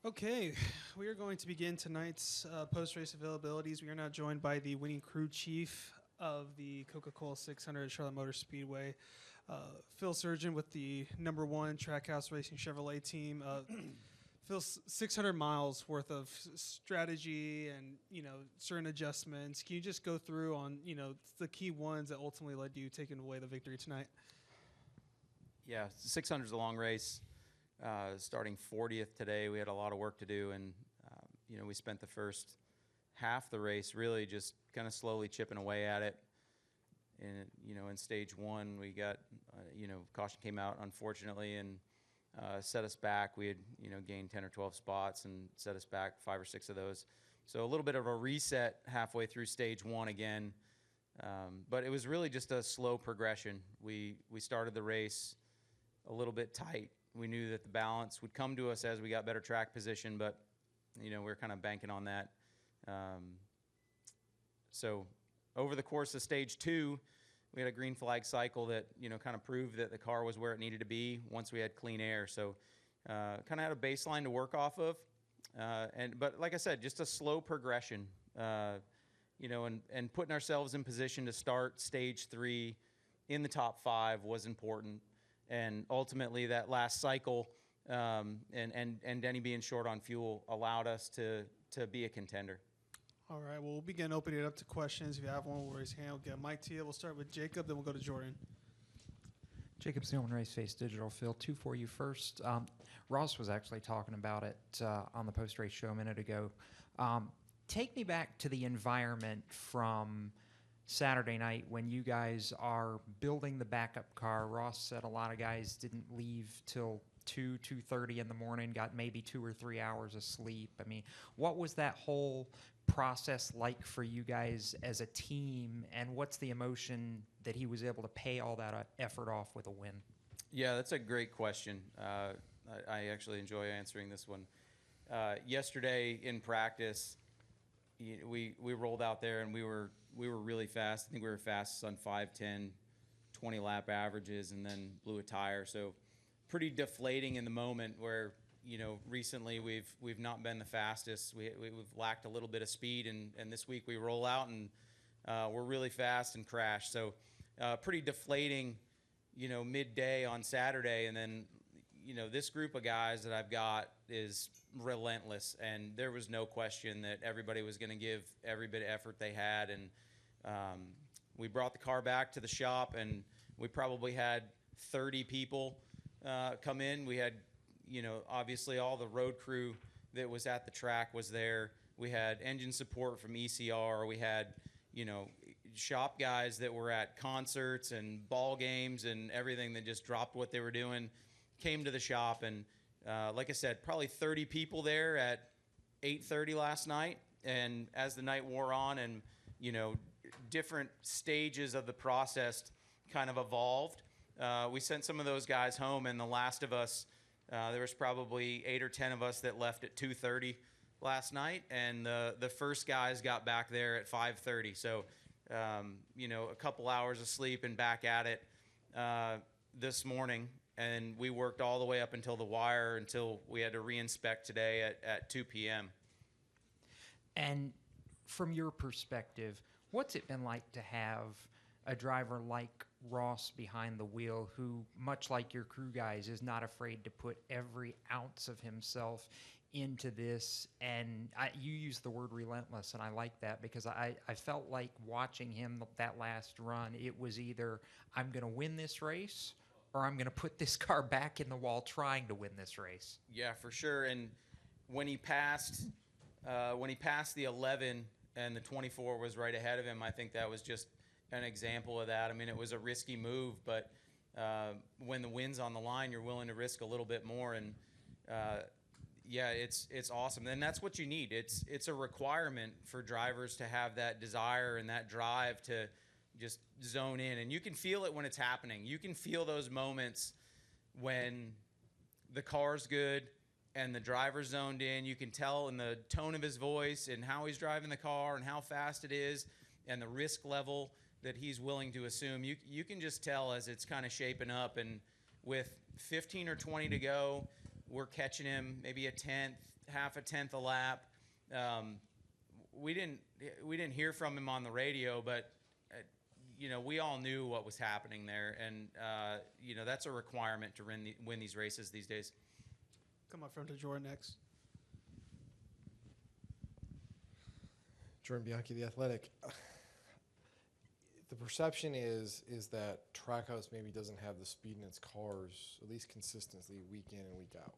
Okay, we are going to begin tonight's post-race availabilities. We are now joined by the winning crew chief of the Coca-Cola 600 at Charlotte Motor Speedway, Phil Surgen with the #1 Trackhouse Racing Chevrolet team. Phil, 600 miles worth of strategy and certain adjustments. Can you just go through on the key ones that ultimately led to you taking away the victory tonight? Yeah, 600 is a long race. Starting 40th today, we had a lot of work to do, and we spent the first half the race really just kind of slowly chipping away at it. And in stage one, we got caution came out unfortunately and set us back. We had gained 10 or 12 spots and set us back 5 or 6 of those. So a little bit of a reset halfway through stage one again, but it was really just a slow progression. We started the race a little bit tight. We knew that the balance would come to us as we got better track position, but we're kind of banking on that. So over the course of stage 2, we had a green flag cycle that kind of proved that the car was where it needed to be once we had clean air. So kind of had a baseline to work off of, but like I said, just a slow progression. And putting ourselves in position to start stage 3 in the top 5 was important. And ultimately, that last cycle and Denny being short on fuel allowed us to be a contender. All right, well, we'll begin opening it up to questions. If you have one, we'll raise your hand. We'll get a mic to you. We'll start with Jacob, then we'll go to Jordan. Jacob Seelman, Race Face Digital. Phil, 2 for you first. Ross was actually talking about it on the post-race show a minute ago. Take me back to the environment from Saturday night when you guys are building the backup car. Ross said a lot of guys didn't leave till 2:30 in the morning, got maybe 2 or 3 hours of sleep. I mean, what was that whole process like for you guys as a team, and what's the emotion that he was able to pay all that effort off with a win? Yeah, that's a great question. I actually enjoy answering this one. Yesterday in practice, we rolled out there and we were really fast. I think we were fastest on 5:10, 20 lap averages, and then blew a tire. So pretty deflating in the moment where recently we've not been the fastest. We've lacked a little bit of speed, and this week we roll out and we're really fast and crash. So pretty deflating midday on Saturday, and then this group of guys that I've got is relentless, and there was no question that everybody was going to give every bit of effort they had. And we brought the car back to the shop, and we probably had 30 people come in. We had obviously all the road crew that was at the track was there. We had engine support from ECR. We had shop guys that were at concerts and ball games and everything that just dropped what they were doing, came to the shop. And like I said, probably 30 people there at 8:30 last night. And as the night wore on and different stages of the process kind of evolved, we sent some of those guys home, and the last of us, there was probably 8 or 10 of us that left at 2:30 last night, and the first guys got back there at 5:30. So a couple hours of sleep and back at it this morning. And we worked all the way up until the wire until we had to reinspect today at 2 p.m. And from your perspective, what's it been like to have a driver like Ross behind the wheel who, much like your crew guys, is not afraid to put every ounce of himself into this? And you use the word relentless, and I like that because I felt like watching him that last run, it was either I'm going to win this race or I'm going to put this car back in the wall trying to win this race. Yeah, for sure. And when he passed the 11 and the 24 was right ahead of him, I think that was just an example of that. I mean, it was a risky move, but when the win's on the line, you're willing to risk a little bit more. And yeah, it's awesome. And that's what you need. It's a requirement for drivers to have that desire and that drive to just zone in. And you can feel it when it's happening. You can feel those moments when the car's good and the driver's zoned in. You can tell in the tone of his voice and how he's driving the car and how fast it is and the risk level that he's willing to assume. You can just tell as it's kind of shaping up. And with 15 or 20 to go, we're catching him maybe a tenth, half a tenth a lap. We didn't hear from him on the radio, but we all knew what was happening there, and that's a requirement to win these races these days. Come up front to Jordan next. Jordan Bianchi, The Athletic. The perception is that Trackhouse maybe doesn't have the speed in its cars, at least consistently, week in and week out.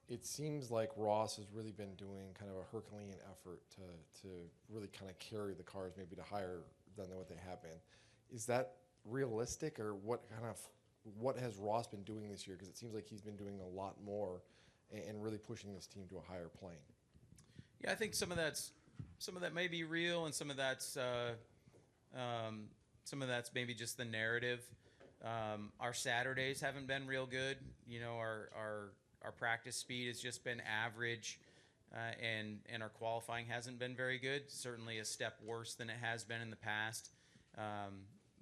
It seems like Ross has really been doing kind of a Herculean effort to really kind of carry the cars maybe to higher than what they have been. Is that realistic, or what has Ross been doing this year? Because it seems like he's been doing a lot more and really pushing this team to a higher plane. Yeah, I think some of that may be real, and some of that's maybe just the narrative. Our Saturdays haven't been real good. Our practice speed has just been average, and our qualifying hasn't been very good. Certainly a step worse than it has been in the past.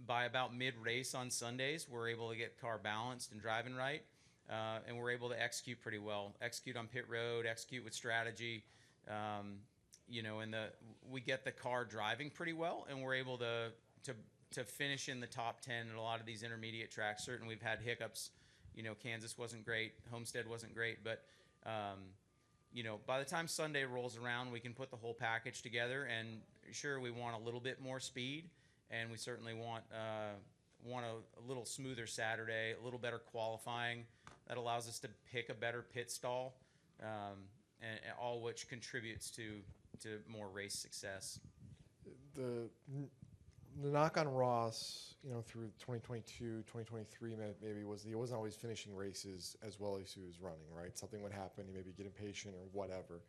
By about mid-race on Sundays, we're able to get car balanced and driving right, and we're able to execute pretty well. Execute on pit road, execute with strategy. We get the car driving pretty well, and we're able to finish in the top 10 at a lot of these intermediate tracks. Certainly we've had hiccups. Kansas wasn't great, Homestead wasn't great, but by the time Sunday rolls around, we can put the whole package together. And sure, we want a little bit more speed, and we certainly want a little smoother Saturday, a little better qualifying that allows us to pick a better pit stall, and all which contributes to more race success. The knock on Ross, through 2022, 2023, maybe was he wasn't always finishing races as well as he was running, right? Something would happen, he maybe get impatient or whatever.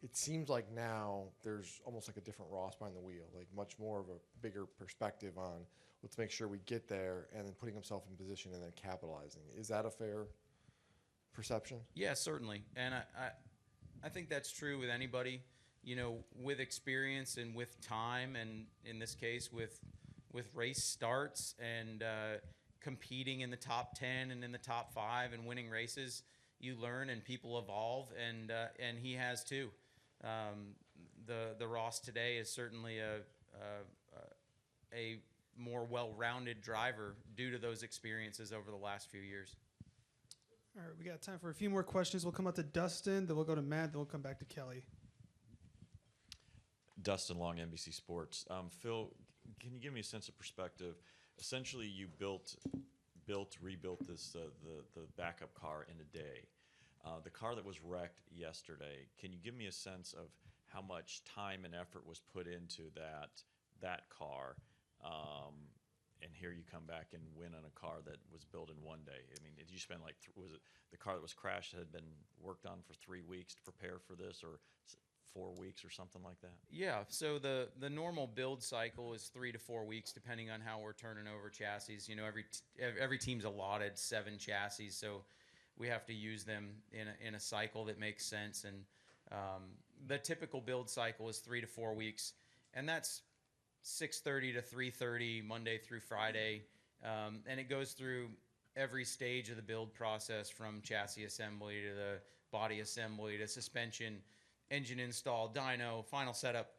It seems like now there's almost like a different Ross behind the wheel, like much more of a bigger perspective on let's make sure we get there, and then putting himself in position and then capitalizing. Is that a fair perception? Yeah, certainly. And I think that's true with anybody, with experience and with time, and in this case with race starts and competing in the top 10 and in the top 5 and winning races. You learn and people evolve, and he has too. The Ross today is certainly a more well-rounded driver due to those experiences over the last few years. All right, we got time for a few more questions. We'll come up to Dustin, then we'll go to Matt, then we'll come back to Kelly. Dustin Long, NBC Sports. Phil, can you give me a sense of perspective? Essentially, you rebuilt this the backup car in a day. The car that was wrecked yesterday, can you give me a sense of how much time and effort was put into that car? And here you come back and win on a car that was built in one day. I mean, did you spend was it the car that was crashed had been worked on for 3 weeks to prepare for this, or 4 weeks or something like that? Yeah, so the normal build cycle is 3 to 4 weeks, depending on how we're turning over chassis. Every team's allotted 7 chassis, so we have to use them in a cycle that makes sense. And the typical build cycle is 3 to 4 weeks, and that's 6:30 to 3:30 Monday through Friday, and it goes through every stage of the build process, from chassis assembly to the body assembly to suspension, engine install, dyno, final setup.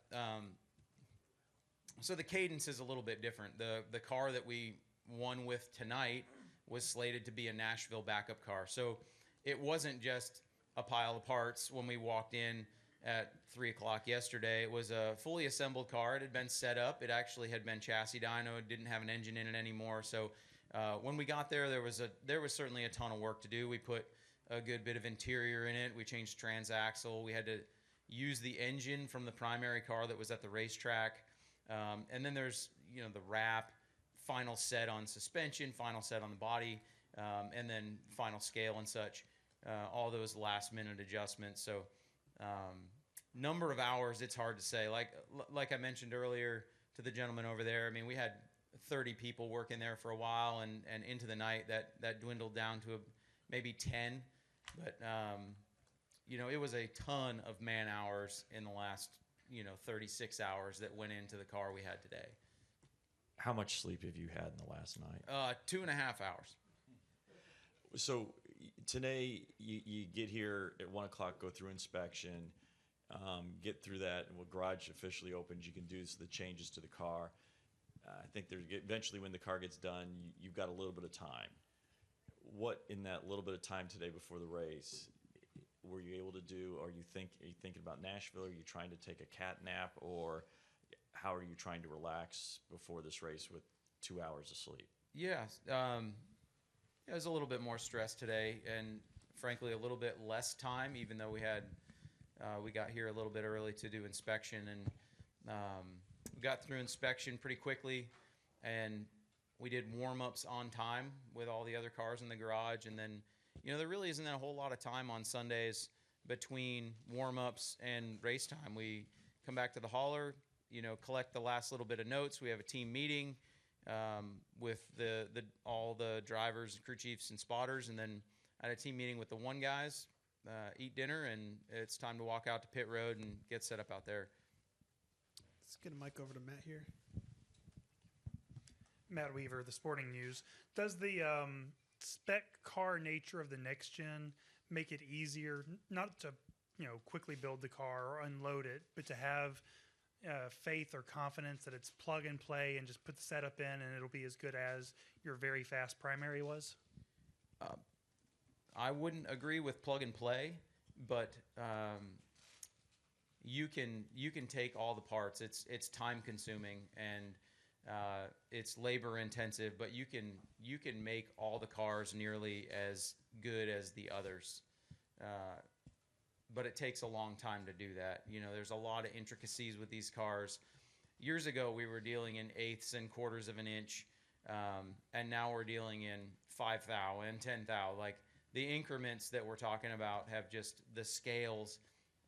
So the cadence is a little bit different. The car that we won with tonight was slated to be a Nashville backup car, so it wasn't just a pile of parts when we walked in at 3 o'clock yesterday. It was a fully assembled car. It had been set up. It actually had been chassis dyno. It didn't have an engine in it anymore. So when we got there, there was certainly a ton of work to do. We put a good bit of interior in it. We changed transaxle. We had to use the engine from the primary car that was at the racetrack. And then there's the wrap, final set on suspension, final set on the body, and then final scale and such. All those last minute adjustments. So number of hours, it's hard to say. Like I mentioned earlier to the gentleman over there, I mean, we had 30 people working there for a while, and into the night that dwindled down to maybe 10. But it was a ton of man hours in the last 36 hours that went into the car we had today. How much sleep have you had in the last night? 2.5 hours. So today you get here at 1 o'clock, go through inspection, get through that, and when garage officially opens, you can do the changes to the car. I think eventually when the car gets done, you've got a little bit of time. What in that little bit of time today before the race were you able to do? Are you thinking about Nashville? Are you trying to take a cat nap, or how are you trying to relax before this race with 2 hours of sleep? Yeah, it was a little bit more stress today, and frankly, a little bit less time. Even though we got here a little bit early to do inspection, and we got through inspection pretty quickly, and we did warm-ups on time with all the other cars in the garage. And then, there really isn't a whole lot of time on Sundays between warm-ups and race time. We come back to the hauler, collect the last little bit of notes. We have a team meeting with all the drivers, crew chiefs, and spotters, and then I had a team meeting with the one guys, eat dinner, and it's time to walk out to pit road and get set up out there. Let's get a mic over to Matt here. Matt Weaver, The Sporting News. Does the spec car nature of the next gen make it easier, not to quickly build the car or unload it, but to have faith or confidence that it's plug and play and just put the setup in and it'll be as good as your very fast primary was? I wouldn't agree with plug and play, but you can take all the parts. It's time consuming and it's labor intensive, but you can make all the cars nearly as good as the others. But it takes a long time to do that. There's a lot of intricacies with these cars. Years ago, we were dealing in eighths and quarters of an inch, and now we're dealing in 5 thou and 10 thou. Like, the increments that we're talking about have just, the scales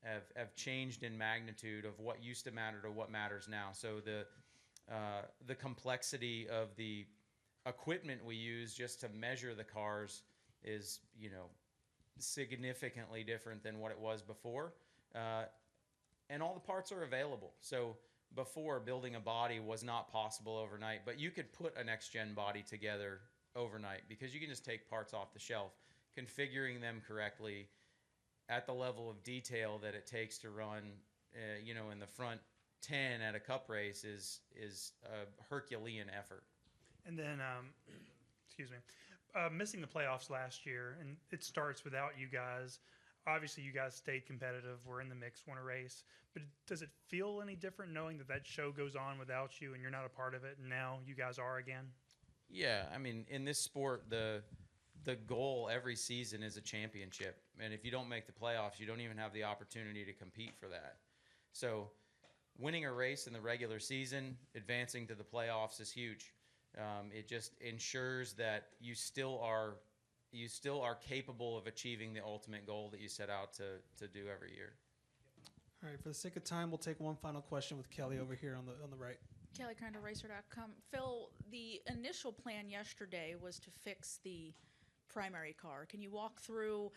have changed in magnitude of what used to matter to what matters now. So the complexity of the equipment we use just to measure the cars is, significantly different than what it was before. And all the parts are available. So before, building a body was not possible overnight, but you could put a next-gen body together overnight because you can just take parts off the shelf. Configuring them correctly at the level of detail that it takes to run, in the front 10 at a cup race is a Herculean effort. And then, missing the playoffs last year, and it starts without you guys. Obviously, you guys stayed competitive. We're in the mix, won a race. But does it feel any different knowing that show goes on without you and you're not a part of it, and now you guys are again? Yeah, I mean, in this sport, the goal every season is a championship. And if you don't make the playoffs, you don't even have the opportunity to compete for that. So winning a race in the regular season, advancing to the playoffs is huge. It just ensures that you still are capable of achieving the ultimate goal that you set out to do every year. All right, for the sake of time, we'll take one final question with Kelly over here on the right. Kelly Crandall, Racer.com. Phil, the initial plan yesterday was to fix the primary car. Can you walk through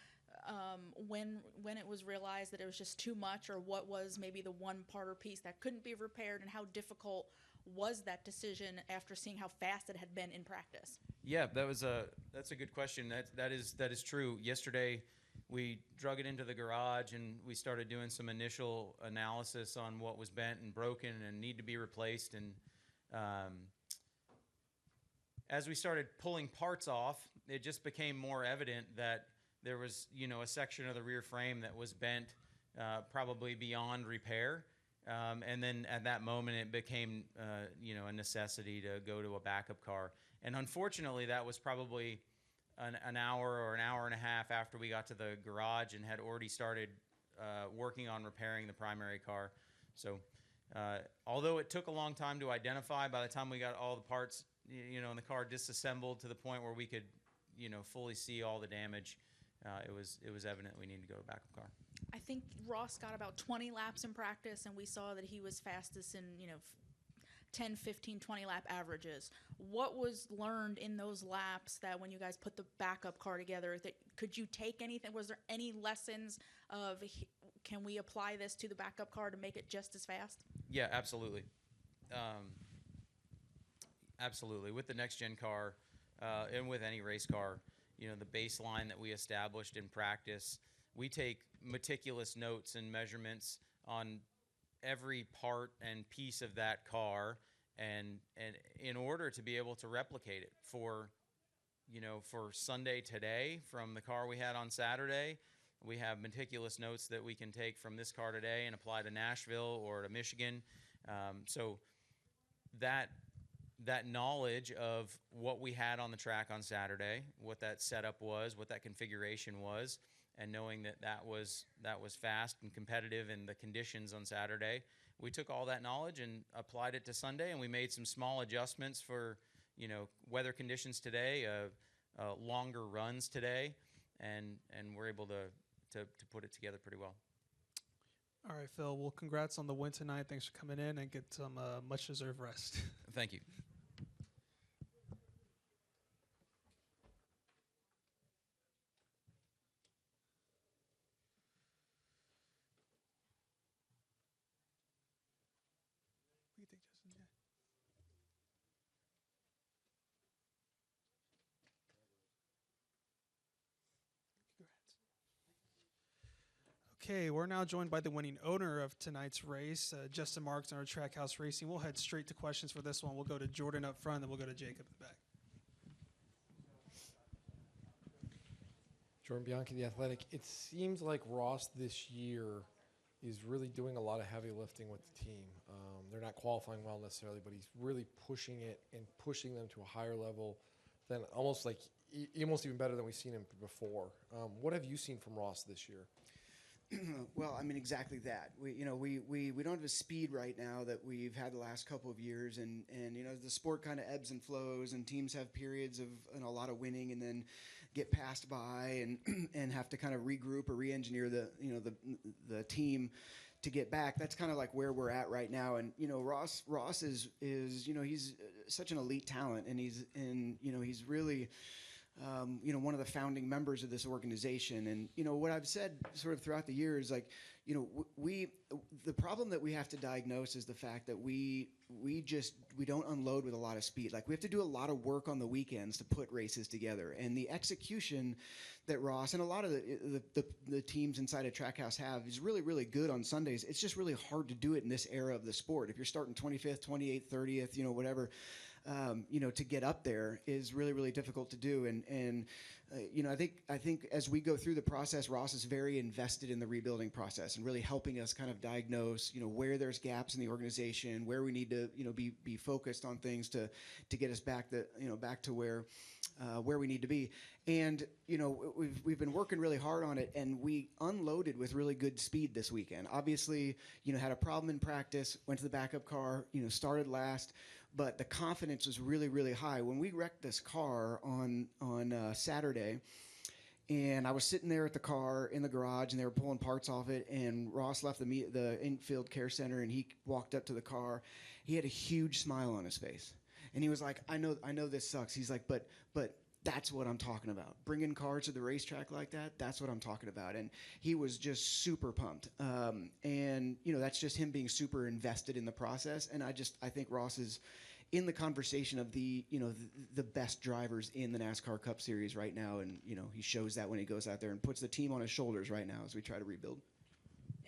when it was realized that it was just too much, or what was maybe the one part or piece that couldn't be repaired, and how difficult was that decision after seeing how fast it had been in practice? Yeah, that's a good question. That is true. Yesterday, we drug it into the garage and we started doing some initial analysis on what was bent and broken and need to be replaced. And as we started pulling parts off, it just became more evident that there was, a section of the rear frame that was bent, probably beyond repair. And then at that moment, it became, a necessity to go to a backup car. And unfortunately, that was probably an hour or an hour and a half after we got to the garage and had already started working on repairing the primary car. So although it took a long time to identify, by the time we got all the parts, in the car disassembled to the point where we could, fully see all the damage, it was evident we needed to go to a backup car. I think Ross got about 20 laps in practice, and we saw that he was fastest in, 10, 15, 20 lap averages. What was learned in those laps that when you guys put the backup car together, that could you take anything? Was there any lessons of, can we apply this to the backup car to make it just as fast? Yeah, absolutely. Absolutely. With the next gen car and with any race car, the baseline that we established in practice. We take meticulous notes and measurements on every part and piece of that car, and in order to be able to replicate it for Sunday today from the car we had on Saturday. We have meticulous notes that we can take from this car today and apply to Nashville or to Michigan. So that knowledge of what we had on the track on Saturday, what that setup was, what that configuration was, and knowing that was fast and competitive in the conditions on Saturday, we took all that knowledge and applied it to Sunday, and we made some small adjustments for weather conditions today, longer runs today, and we're able to put it together pretty well. All right, Phil. Well, congrats on the win tonight. Thanks for coming in, and get some much-deserved rest. Thank you. We can take Justin, yeah. Congrats. Okay, we're now joined by the winning owner of tonight's race, Justin Marks, on our Trackhouse Racing. We'll head straight to questions for this one. We'll go to Jordan up front, then we'll go to Jacob in the back. Jordan Bianchi, The Athletic. It seems like Ross this year is really doing a lot of heavy lifting with the team. They're not qualifying well necessarily, but he's really pushing it and pushing them to a higher level than almost even better than we've seen him before. What have you seen from Ross this year? Well, I mean, exactly that. We don't have the speed right now that we've had the last couple of years, and the sport kind of ebbs and flows, and teams have periods of a lot of winning, and then get passed by, and have to kind of regroup or re-engineer the team to get back. That's kind of like where we're at right now. And Ross is he's such an elite talent, and he's really one of the founding members of this organization. And what I've said sort of throughout the years, like the problem that we have to diagnose is the fact that we don't unload with a lot of speed. Like, we have to do a lot of work on the weekends to put races together, and the execution that Ross and a lot of the teams inside of Trackhouse have is really, really good on Sundays. It's just really hard to do it in this era of the sport. If you're starting 25th, 28th, 30th, whatever, to get up there is really, really difficult to do. And I think as we go through the process, Ross is very invested in the rebuilding process and really helping us kind of diagnose, where there's gaps in the organization, where we need to, be focused on things to get us back to where we need to be. And we've been working really hard on it, and we unloaded with really good speed this weekend. Obviously, had a problem in practice, went to the backup car, started last. But the confidence was really, really high. When we wrecked this car on Saturday, and I was sitting there at the car in the garage, and they were pulling parts off it, and Ross left the infield care center, and he walked up to the car. He had a huge smile on his face, and he was like, "I know this sucks." He's like, "But that's what I'm talking about. Bringing cars to the racetrack like that, that's what I'm talking about." And he was just super pumped. And that's just him being super invested in the process. And I think Ross is in the conversation of the best drivers in the NASCAR Cup Series right now. And, he shows that when he goes out there and puts the team on his shoulders right now as we try to rebuild.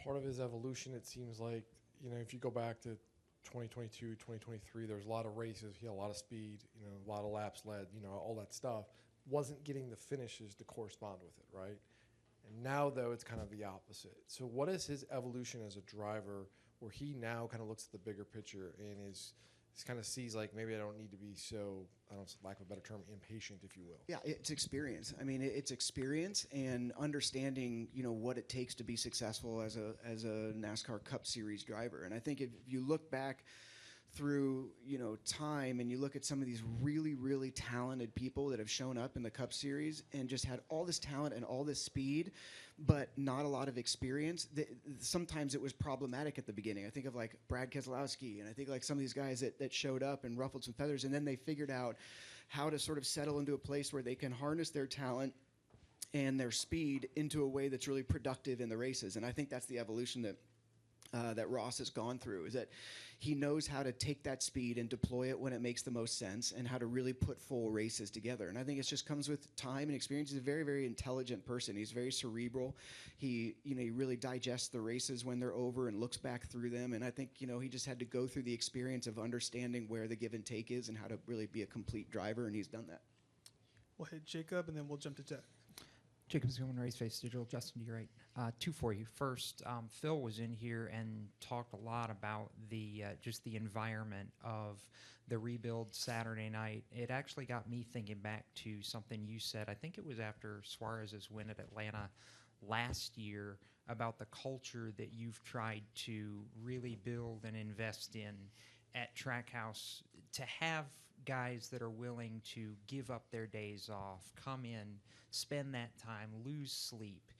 Part of his evolution, it seems like, if you go back to 2022, 2023, there was a lot of races. He had a lot of speed, a lot of laps led, all that stuff. Wasn't getting the finishes to correspond with it, right? And now, though, it's kind of the opposite. So what is his evolution as a driver where he now kind of looks at the bigger picture and is kind of sees, like, maybe I don't need to be so, I don't know, lack of a better term, impatient, if you will? Yeah, it's experience. I mean, it's experience and understanding, what it takes to be successful as a NASCAR Cup Series driver. And I think if you look back through, time, and you look at some of these really, really talented people that have shown up in the Cup Series and just had all this talent and all this speed, but not a lot of experience, sometimes it was problematic at the beginning. I think of like Brad Keselowski, and I think like some of these guys that showed up and ruffled some feathers, and then they figured out how to sort of settle into a place where they can harness their talent and their speed into a way that's really productive in the races. And I think that's the evolution that that Ross has gone through, is that he knows how to take that speed and deploy it when it makes the most sense, and how to really put full races together. And I think it just comes with time and experience. He's a very, very intelligent person. He's very cerebral. He really digests the races when they're over and looks back through them. And I think, he just had to go through the experience of understanding where the give and take is and how to really be a complete driver, and he's done that. We'll hit Jacob, and then we'll jump to Jack. Jacob Zillman, Race Face Digital. Justin, to your right. Two for you. First, Phil was in here and talked a lot about the just the environment of the rebuild Saturday night. It actually got me thinking back to something you said. I think it was after Suarez's win at Atlanta last year, about the culture that you've tried to really build and invest in at Trackhouse, to have guys that are willing to give up their days off, come in, spend that time, lose sleep,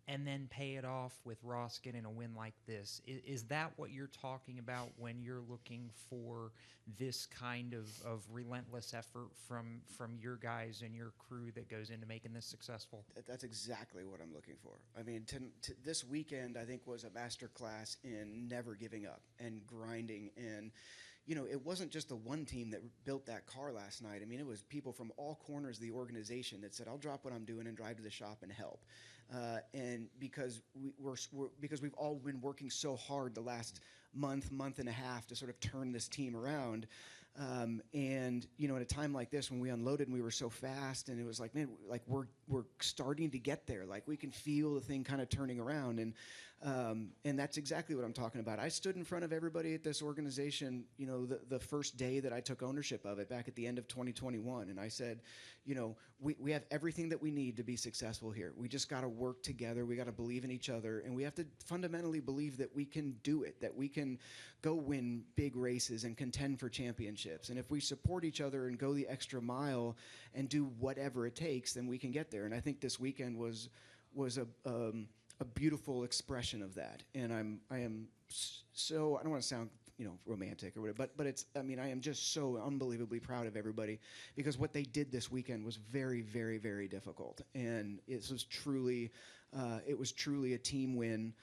and then pay it off with Ross getting a win like this. Is that what you're talking about when you're looking for this kind of relentless effort from your guys and your crew that goes into making this successful? That's exactly what I'm looking for. I mean, this weekend, I think, was a masterclass in never giving up and grinding. And it wasn't just the one team that built that car last night. I mean, it was people from all corners of the organization that said, I'll drop what I'm doing and drive to the shop and help. And because we've all been working so hard the last month and a half to sort of turn this team around. And at a time like this, when we unloaded and we were so fast, and it was like, man, like we're starting to get there. Like we can feel the thing kind of turning around. And that's exactly what I'm talking about. I stood in front of everybody at this organization, the first day that I took ownership of it back at the end of 2021. And I said, we have everything that we need to be successful here. We just got to work together. We got to believe in each other. And we have to fundamentally believe that we can do it, that we can go win big races and contend for championships. And if we support each other and go the extra mile and do whatever it takes, then we can get there. And I think this weekend was a beautiful expression of that. And I am so, I don't want to sound romantic or whatever, but it's, I mean, I am just so unbelievably proud of everybody, because what they did this weekend was very, very, very difficult. And it was truly a team win,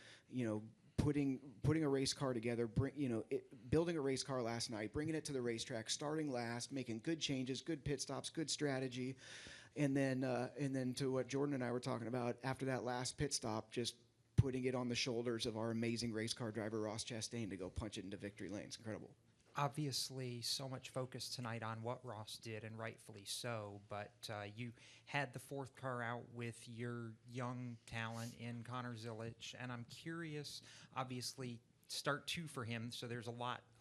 putting a race car together, building a race car last night, bringing it to the racetrack, starting last, making good changes, good pit stops, good strategy. And then to what Jordan and I were talking about, after that last pit stop, just putting it on the shoulders of our amazing race car driver, Ross Chastain, to go punch it into victory lane. It's incredible. Obviously, so much focus tonight on what Ross did, and rightfully so, but you had the fourth car out with your young talent in Connor Zilic, and I'm curious, obviously, start two for him, so there's a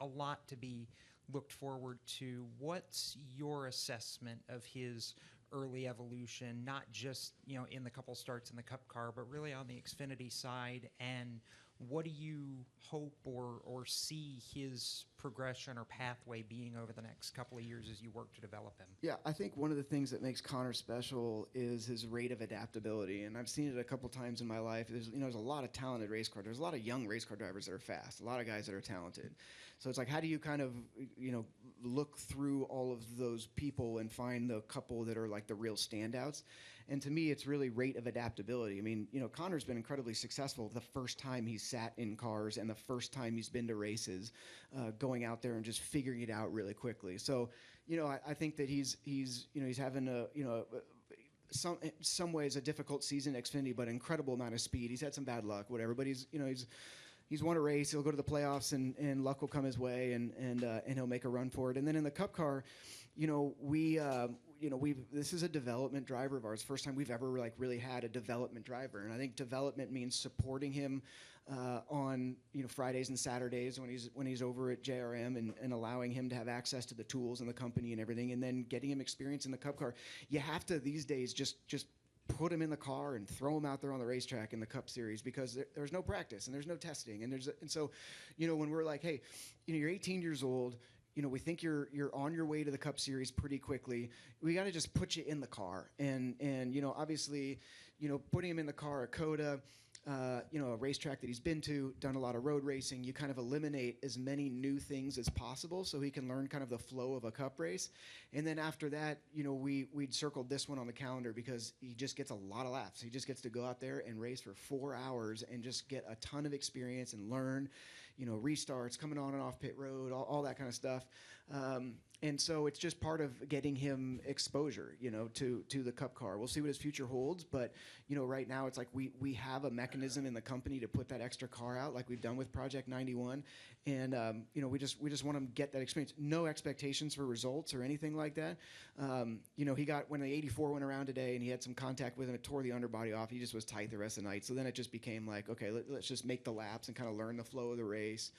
lot to be looked forward to. What's your assessment of his early evolution, not just in the couple starts in the Cup car, but really on the Xfinity side? And what do you hope or see his progression or pathway being over the next couple of years as you work to develop him? Yeah, I think one of the things that makes Connor special is his rate of adaptability, and I've seen it a couple times in my life. There's a lot of talented race car. There's a lot of young race car drivers that are fast, a lot of guys that are talented. So it's like, how do you kind of look through all of those people and find the couple that are like the real standouts? And to me, it's really rate of adaptability. I mean, Connor's been incredibly successful the first time he's sat in cars and the first time he's been to races, going out there and just figuring it out really quickly. So, I think that he's having some ways a difficult season at Xfinity, but incredible amount of speed. He's had some bad luck, whatever, but he's won a race. He'll go to the playoffs, and luck will come his way, and he'll make a run for it. And then in the Cup car, this is a development driver of ours. First time we've ever really had a development driver, and I think development means supporting him on Fridays and Saturdays when he's over at JRM, and allowing him to have access to the tools and the company and everything, and then getting him experience in the Cup car. You have to these days just put him in the car and throw him out there on the racetrack in the Cup Series, because there's no practice and there's no testing, and so when we're like, hey, you're 18 years old. We think you're on your way to the Cup Series pretty quickly. We got to just put you in the car, and obviously, putting him in the car at COTA, a racetrack that he's been to, done a lot of road racing. You kind of eliminate as many new things as possible so he can learn kind of the flow of a cup race. And then after that, we'd circled this one on the calendar because he just gets a lot of laps. He just gets to go out there and race for 4 hours and just get a ton of experience and learn, restarts, coming on and off pit road, all that kind of stuff. And so it's just part of getting him exposure, to the Cup car. We'll see what his future holds, but right now it's like we have a mechanism in the company to put that extra car out, like we've done with Project 91, and we just want him to get that experience. No expectations for results or anything like that. He got, when the 84 went around today, and he had some contact with him, it tore the underbody off. He just was tight the rest of the night. So then it just became like, okay, let's just make the laps and kind of learn the flow of the race.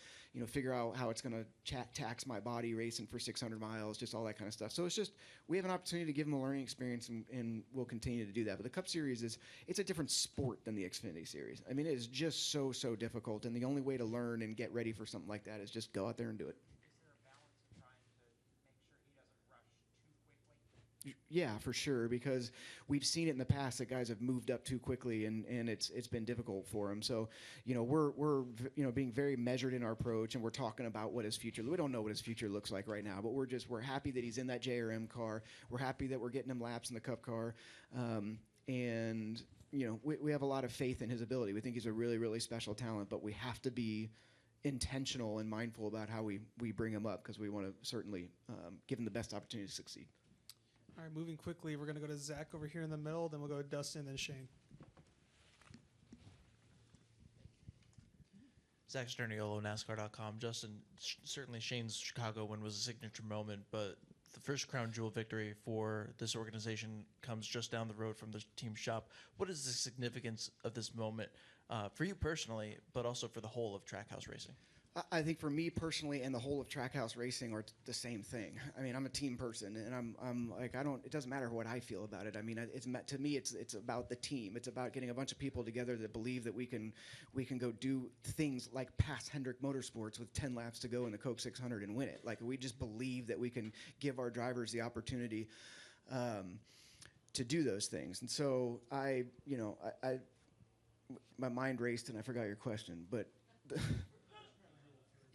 Figure out how it's going to tax my body racing for 600 miles, just all that kind of stuff. So it's just, we have an opportunity to give him a learning experience, and we'll continue to do that. But the Cup Series it's a different sport than the Xfinity Series. I mean, it is just so difficult, and the only way to learn and get ready for something like that is just go out there and do it. Yeah, for sure, because we've seen it in the past that guys have moved up too quickly, and it's been difficult for them. So, we're being very measured in our approach, and we're talking about what his future. We don't know what his future looks like right now, but we're happy that he's in that JRM car. We're happy that we're getting him laps in the Cup car, and we have a lot of faith in his ability. We think he's a really, really special talent, but we have to be intentional and mindful about how we bring him up, because we want to certainly give him the best opportunity to succeed. All right, moving quickly, we're going to go to Zach over here in the middle, then we'll go to Dustin, then Shane. Zach Sterniolo, NASCAR.com. Justin, certainly Shane's Chicago win was a signature moment, but the first crown jewel victory for this organization comes just down the road from the team shop. What is the significance of this moment for you personally, but also for the whole of Trackhouse Racing? I think for me personally and the whole of Trackhouse Racing are the same thing. I mean, I'm a team person, and I'm like, it doesn't matter what I feel about it. I mean, to me, it's about the team. It's about getting a bunch of people together that believe that we can go do things like pass Hendrick Motorsports with 10 laps to go in the Coke 600 and win it. Like, we just believe that we can give our drivers the opportunity to do those things. And so my mind raced and I forgot your question, but.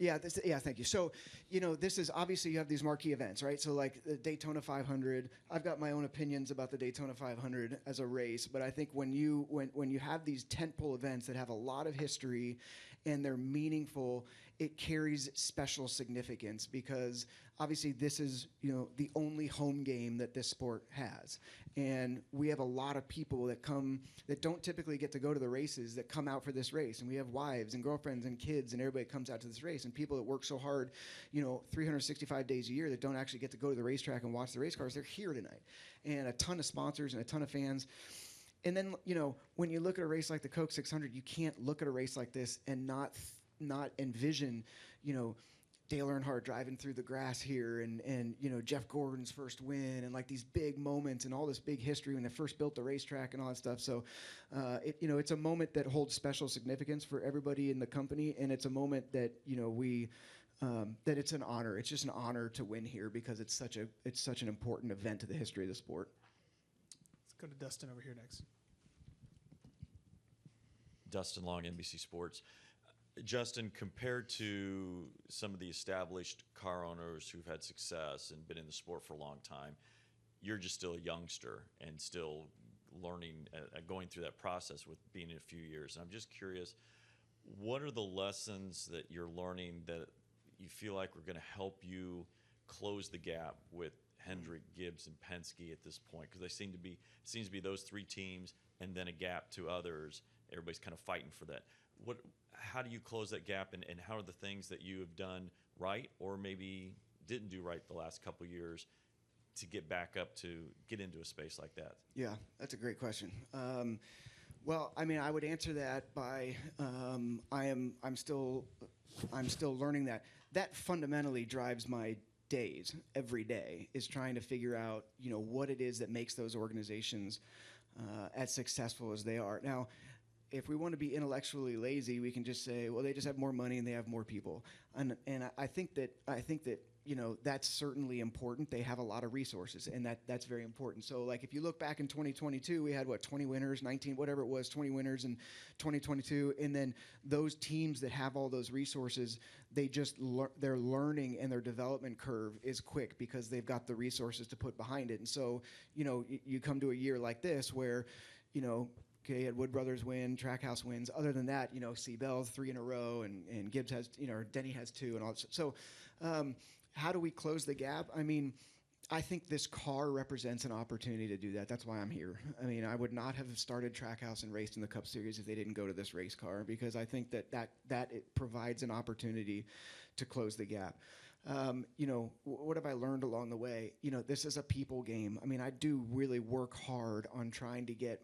Yeah, thank you. So, this is obviously you have these marquee events, right? So, like the Daytona 500, I've got my own opinions about the Daytona 500 as a race, but I think when you have these tentpole events that have a lot of history and they're meaningful, it carries special significance, because obviously this is the only home game that this sport has, and we have a lot of people that don't typically get to go to the races that come out for this race, and we have wives and girlfriends and kids and everybody comes out to this race, and people that work so hard 365 days a year that don't actually get to go to the racetrack and watch the race cars. They're here tonight, and a ton of sponsors and a ton of fans. And then when you look at a race like the Coke 600, you can't look at a race like this and not envision Dale Earnhardt driving through the grass here, and Jeff Gordon's first win, and like these big moments and all this big history when they first built the racetrack and all that stuff. So it's a moment that holds special significance for everybody in the company, and it's a moment that that it's an honor. It's just an honor to win here, because it's such an important event to the history of the sport. Let's go to Dustin over here next. Dustin Long, NBC Sports. Justin, compared to some of the established car owners who've had success and been in the sport for a long time, you're just still a youngster and still learning, going through that process with being in a few years. And I'm just curious, what are the lessons that you're learning that you feel like are going to help you close the gap with Hendrick, Gibbs, and Penske at this point? Because seems to be those three teams and then a gap to others. Everybody's kind of fighting for that. How do you close that gap, and how are the things that you have done right or maybe didn't do right the last couple of years to get back up to get into a space like that? Yeah, that's a great question. Well, I mean, I would answer that by I'm still learning that. That fundamentally drives my days every day, is trying to figure out what it is that makes those organizations as successful as they are. Now, if we want to be intellectually lazy, we can just say, well, they just have more money and they have more people. And I think that that's certainly important. They have a lot of resources, and that's very important. So, like, if you look back in 2022, we had 20 winners, 19, whatever it was, 20 winners in 2022, and then those teams that have all those resources, their learning and their development curve is quick because they've got the resources to put behind it. And so, you come to a year like this where, okay, had Wood Brothers win, Trackhouse wins. Other than that, Seabell's 3 in a row, and Gibbs has, or Denny has 2, and all that. So, how do we close the gap? I mean, I think this car represents an opportunity to do that. That's why I'm here. I mean, I would not have started Trackhouse and raced in the Cup Series if they didn't go to this race car, because I think that it provides an opportunity to close the gap. What have I learned along the way? This is a people game. I mean, I do really work hard on trying to get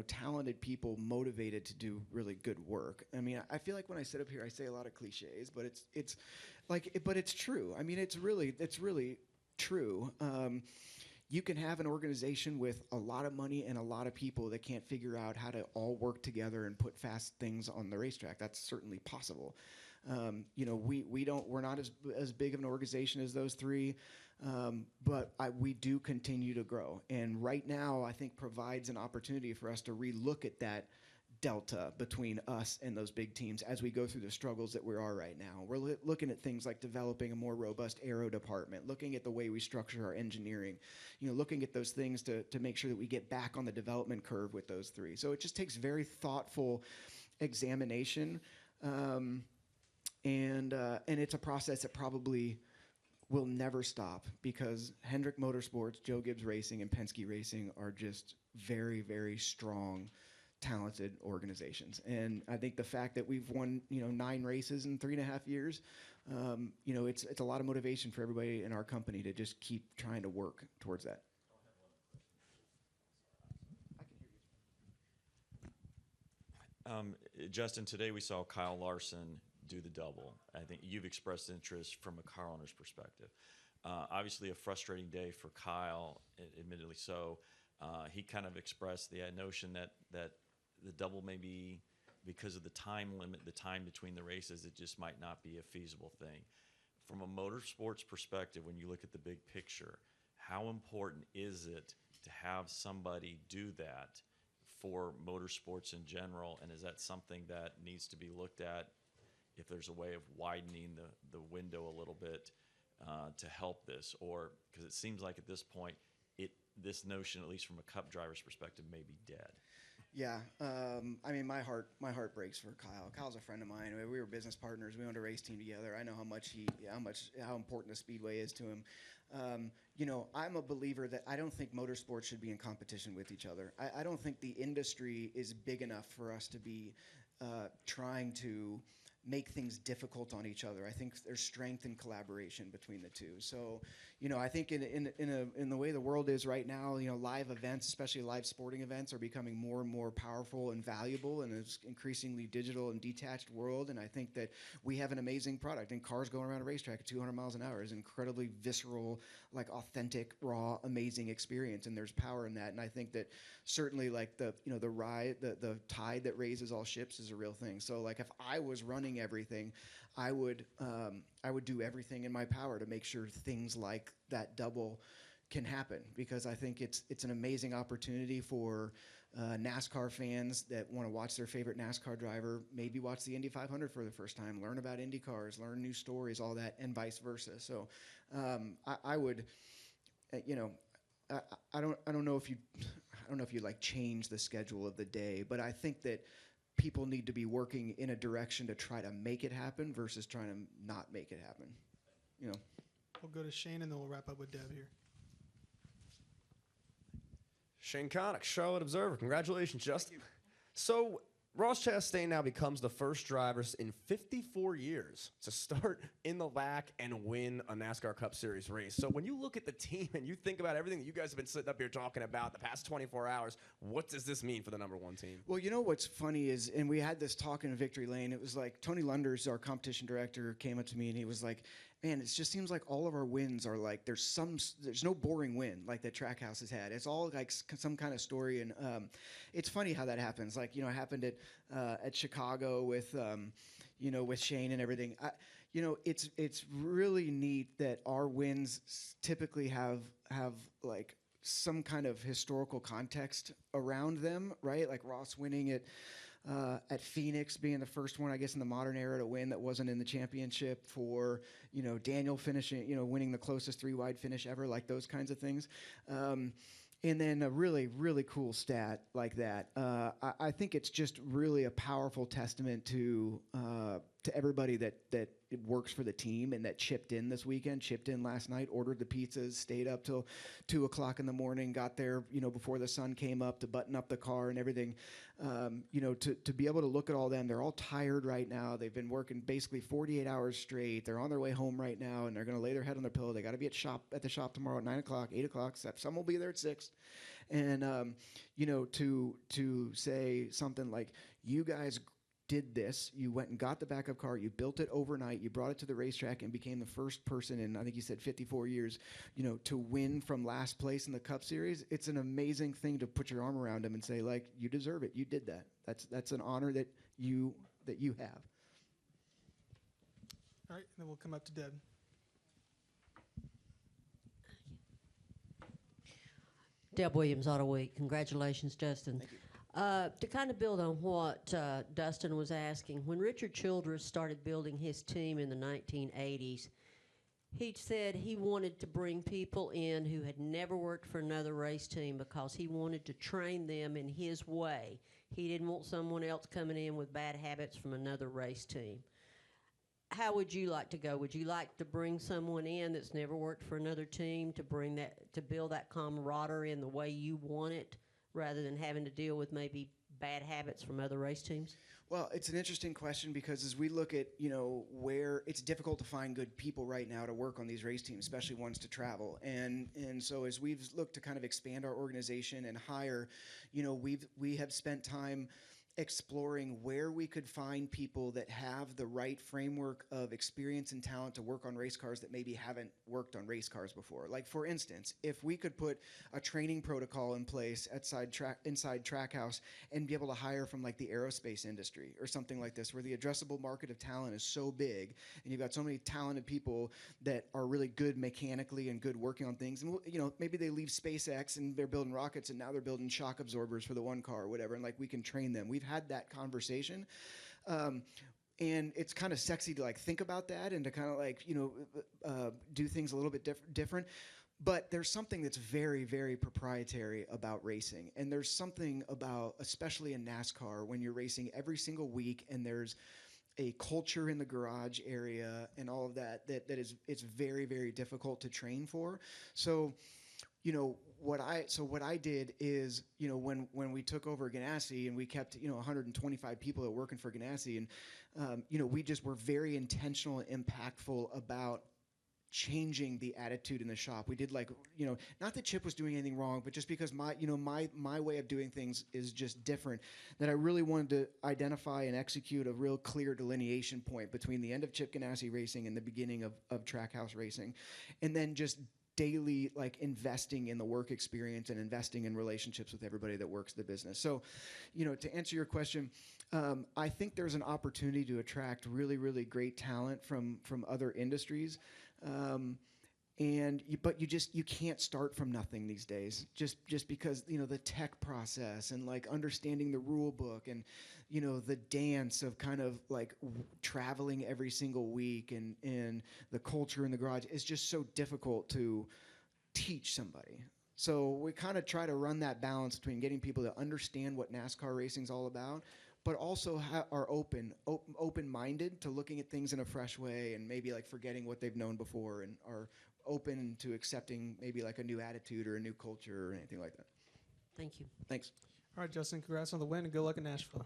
talented people motivated to do really good work. I mean, I feel like when I sit up here, I say a lot of cliches, but it's true. I mean, it's really true. You can have an organization with a lot of money and a lot of people that can't figure out how to all work together and put fast things on the racetrack. That's certainly possible. We're not as big of an organization as those three, but we do continue to grow. And right now, I think provides an opportunity for us to relook at that delta between us and those big teams as we go through the struggles that we are right now. We're looking at things like developing a more robust aero department, looking at the way we structure our engineering, looking at those things to make sure that we get back on the development curve with those three. So it just takes very thoughtful examination. And it's a process that probably will never stop, because Hendrick Motorsports, Joe Gibbs Racing, and Penske Racing are just very, very strong, talented organizations. And I think the fact that we've won 9 races in 3.5 years, it's a lot of motivation for everybody in our company to just keep trying to work towards that. Justin, today we saw Kyle Larson do the double. I think you've expressed interest from a car owner's perspective. Obviously a frustrating day for Kyle, admittedly so. He kind of expressed the notion that the double may be, because of the time limit, the time between the races, it just might not be a feasible thing. From a motorsports perspective, when you look at the big picture, how important is it to have somebody do that for motorsports in general? And is that something that needs to be looked at, if there's a way of widening the window a little bit to help this? Or because it seems like at this point, this notion, at least from a Cup driver's perspective, may be dead. Yeah, I mean, my heart breaks for Kyle. Kyle's a friend of mine. I mean, we were business partners. We owned a race team together. I know how important the Speedway is to him. I'm a believer that I don't think motorsports should be in competition with each other. I don't think the industry is big enough for us to be trying to make things difficult on each other. I think there's strength in collaboration between the two. So, I think in the way the world is right now, live events, especially live sporting events, are becoming more and more powerful and valuable in this increasingly digital and detached world. And I think that we have an amazing product. And cars going around a racetrack at 200 miles an hour is an incredibly visceral, like authentic, raw, amazing experience. And there's power in that. And I think that certainly, like the tide that raises all ships is a real thing. So, like, if I was running everything, I would do everything in my power to make sure things like that double can happen, because I think it's an amazing opportunity for NASCAR fans that want to watch their favorite NASCAR driver, maybe watch the Indy 500 for the first time, learn about Indy cars, learn new stories, all that, and vice versa. So I would, I don't know if you like change the schedule of the day, but I think that people need to be working in a direction to try to make it happen versus trying to not make it happen. We'll go to Shane, and then we'll wrap up with Deb here. Shane Connick, Charlotte Observer. Congratulations, Justin. So Ross Chastain now becomes the first driver in 54 years to start in the LAC and win a NASCAR Cup Series race. So when you look at the team and you think about everything that you guys have been sitting up here talking about the past 24 hours, what does this mean for the number 1 team? Well, what's funny is, and we had this talk in Victory Lane, it was like Tony Lunders, our competition director, came up to me and he was like, man, it just seems like all of our wins are like, there's no boring win like that Trackhouse has had. It's all like some kind of story. And it's funny how that happens. Like, it happened at Chicago with Shane and everything. it's really neat that our wins typically have like some kind of historical context around them, right? Like Ross winning at Phoenix, being the first one, I guess, in the modern era to win that wasn't in the championship. For Daniel finishing, winning the closest 3-wide finish ever, like those kinds of things. And then a really, really cool stat like that. I think it's just really a powerful testament to everybody that works for the team and that chipped in this weekend, chipped in last night, ordered the pizzas, stayed up till 2 o'clock in the morning, got there, before the sun came up to button up the car and everything. To be able to look at all them, they're all tired right now. They've been working basically 48 hours straight. They're on their way home right now, and they're going to lay their head on their pillow. They got to be at the shop tomorrow at 9 o'clock, 8 o'clock. Some will be there at 6. And to say something like, you guys did this, you went and got the backup car, you built it overnight, you brought it to the racetrack and became the first person in, I think you said 54 years, to win from last place in the Cup Series. It's an amazing thing to put your arm around them and say, like, you deserve it, you did that. That's an honor that you have. All right, then we'll come up to Deb. Deb Williams, Auto Week. Congratulations, Justin. Thank you. To kind of build on what Dustin was asking, when Richard Childress started building his team in the 1980s, he said he wanted to bring people in who had never worked for another race team because he wanted to train them in his way. He didn't want someone else coming in with bad habits from another race team. How would you like to go? Would you like to bring someone in that's never worked for another team to build that camaraderie in the way you want it, rather than having to deal with maybe bad habits from other race teams? Well, it's an interesting question because as we look at, where it's difficult to find good people right now to work on these race teams, especially ones to travel. And so as we've looked to kind of expand our organization and hire, we have spent time exploring where we could find people that have the right framework of experience and talent to work on race cars that maybe haven't worked on race cars before. Like, for instance, if we could put a training protocol in place inside Trackhouse and be able to hire from like the aerospace industry or something like this, where the addressable market of talent is so big and you've got so many talented people that are really good mechanically and good working on things. And, maybe they leave SpaceX and they're building rockets and now they're building shock absorbers for the one car or whatever. And like, we can train them. We've had that conversation. And it's kind of sexy to like think about that and to kind of like, do things a little bit different. But there's something that's very, very proprietary about racing. And there's something about, especially in NASCAR, when you're racing every single week and there's a culture in the garage area and all of that it's very, very difficult to train for. So, what I did is, when we took over Ganassi and we kept, 125 people that were working for Ganassi, and, we just were very intentional and impactful about changing the attitude in the shop. We did like, not that Chip was doing anything wrong, but just because my way of doing things is just different, that I really wanted to identify and execute a real clear delineation point between the end of Chip Ganassi Racing and the beginning of Trackhouse Racing. And then just daily like investing in the work experience and investing in relationships with everybody that works the business. So, to answer your question, I think there's an opportunity to attract really, really great talent from other industries. But you can't start from nothing these days, just because, the tech process and like understanding the rule book and, the dance of kind of like traveling every single week and the culture in the garage is just so difficult to teach somebody. So we kind of try to run that balance between getting people to understand what NASCAR racing is all about, but also are open-minded to looking at things in a fresh way and maybe like forgetting what they've known before and are open to accepting maybe like a new attitude or a new culture or anything like that. Thank you. Thanks. All right, Justin, congrats on the win and good luck in Nashville.